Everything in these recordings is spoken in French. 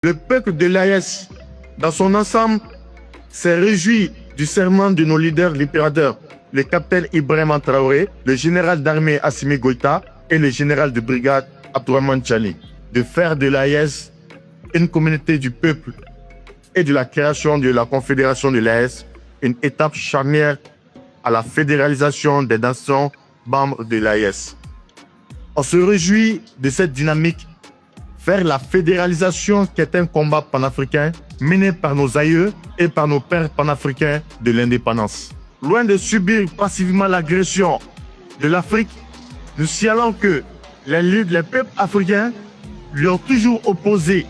Le peuple de l'AES, dans son ensemble, s'est réjoui du serment de nos leaders libérateurs, le capitaine Ibrahima Traoré, le général d'armée Assimi Goïta et le général de brigade Abdourahmane Tchani, de faire de l'AES une communauté du peuple et de la création de la Confédération de l'AES une étape charnière à la fédéralisation des nations membres de l'AES. On se réjouit de cette dynamique, faire la fédéralisation qui est un combat panafricain mené par nos aïeux et par nos pères panafricains de l'indépendance. Loin de subir passivement l'agression de l'Afrique, nous signalons que les peuples africains lui ont toujours opposé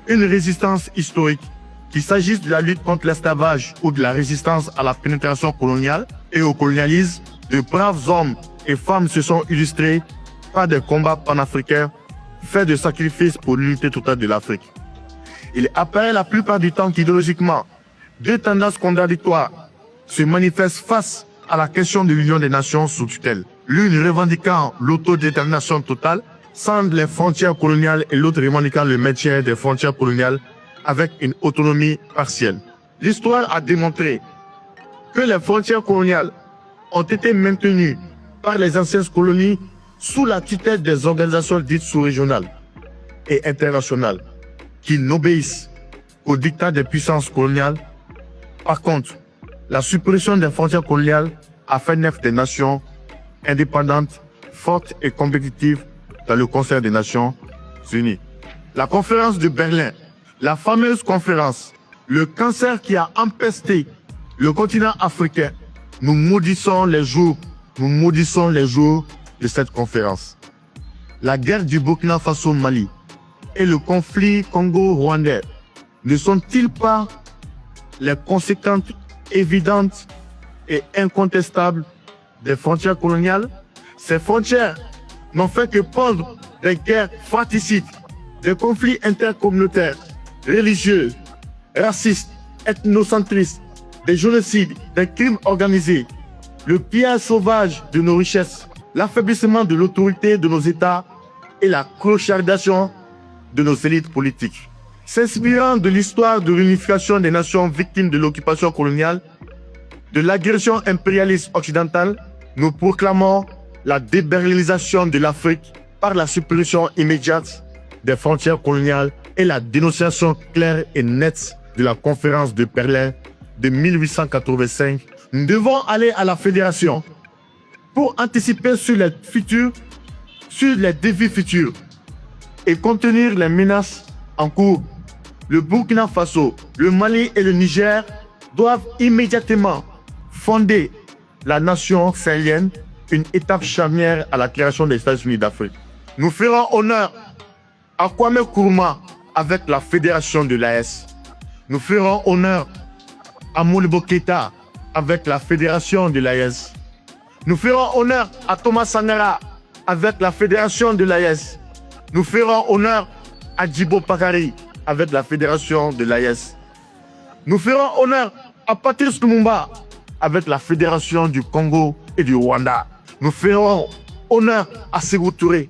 une résistance historique, qu'il s'agisse de la lutte contre l'esclavage ou de la résistance à la pénétration coloniale et au colonialisme. De braves hommes et femmes se sont illustrés par des combats panafricains faits de sacrifices pour l'unité totale de l'Afrique. Il apparaît la plupart du temps qu'idéologiquement, deux tendances contradictoires se manifestent face à la question de l'union des nations sous tutelle. L'une revendiquant l'autodétermination totale sans les frontières coloniales et l'autre revendiquant le maintien des frontières coloniales avec une autonomie partielle. L'histoire a démontré que les frontières coloniales ont été maintenues par les anciennes colonies sous la tutelle des organisations dites sous-régionales et internationales qui n'obéissent aux dictats des puissances coloniales. Par contre, la suppression des frontières coloniales a fait naître des nations indépendantes, fortes et compétitives dans le Conseil des Nations Unies. La conférence de Berlin, la fameuse conférence, le cancer qui a empesté le continent africain, nous maudissons les jours de cette conférence. La guerre du Burkina Faso-Mali et le conflit congo-rwandais ne sont-ils pas les conséquences évidentes et incontestables des frontières coloniales? Ces frontières n'ont fait que pondre des guerres fratricides, des conflits intercommunautaires, religieux, racistes, ethnocentristes, des génocides, des crimes organisés, le pillage sauvage de nos richesses, l'affaiblissement de l'autorité de nos États et la clochardisation de nos élites politiques. S'inspirant de l'histoire de l'unification des nations victimes de l'occupation coloniale, de l'agression impérialiste occidentale, nous proclamons la déberlinisation de l'Afrique par la suppression immédiate des frontières coloniales et la dénonciation claire et nette de la conférence de Berlin de 1885. Nous devons aller à la fédération pour anticiper sur les défis futurs et contenir les menaces en cours. Le Burkina Faso, le Mali et le Niger doivent immédiatement fonder la nation sahélienne, une étape charnière à la création des États-Unis d'Afrique. Nous ferons honneur à Kwame Nkrumah avec la fédération de l'AES. Nous ferons honneur à Modibo Keïta avec la fédération de l'AES. Nous ferons honneur à Thomas Sankara avec la fédération de l'AES. Nous ferons honneur à Djibo Bakary avec la fédération de l'AES. Nous ferons honneur à Patrice Lumumba avec la fédération du Congo et du Rwanda. Nous ferons honneur à Sékou Touré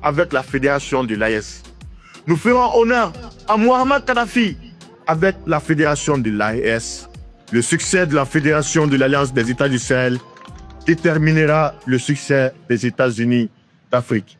avec la fédération de l'AES. Nous ferons honneur à Muammar Kadhafi avec la fédération de l'AES. Le succès de la fédération de l'Alliance des États du Sahel déterminera le succès des États-Unis d'Afrique.